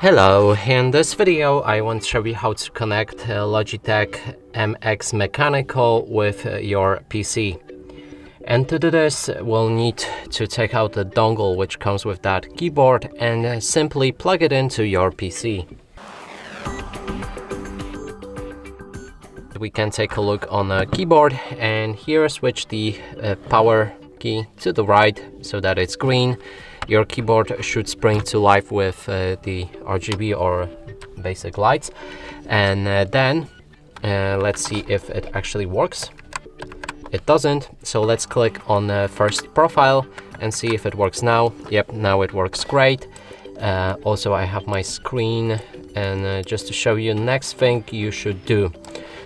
Hello, in this video I want to show you how to connect Logitech MX Mechanical with your PC. And to do this, we'll need to take out the dongle which comes with that keyboard and simply plug it into your PC. We can take a look on the keyboard, and here switch the power key to the right so that it's green. Your keyboard should spring to life with the RGB or basic lights, and then let's see if it actually works. It doesn't, so let's click on the first profile and see if it works now. Yep, now it works great. Also, I have my screen, and just to show you, next thing you should do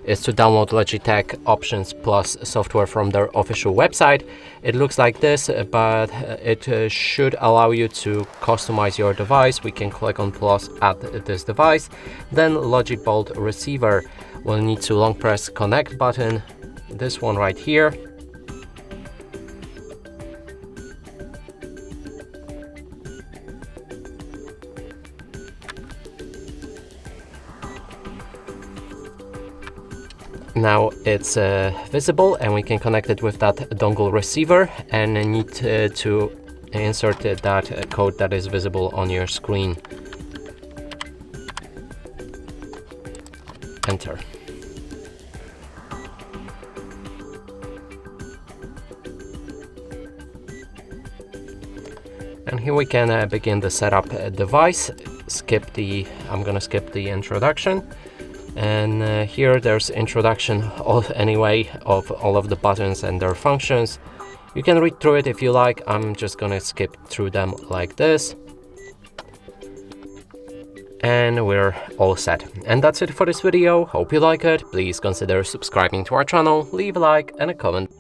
is to download Logitech Options Plus software from their official website. It looks like this, but it should allow you to customize your device. We can click on plus, add this device, then Logic Bolt receiver. We'll need to long press connect button, this one right here. Now it's visible, and we can connect it with that dongle receiver, and need to insert that code that is visible on your screen. Enter. And here we can begin the setup device. I'm gonna skip the introduction. And here there's introduction of all of the buttons and their functions. You can read through it if you like. I'm just gonna skip through them like this. And we're all set. And that's it for this video. Hope you like it. Please consider subscribing to our channel, leave a like and a comment.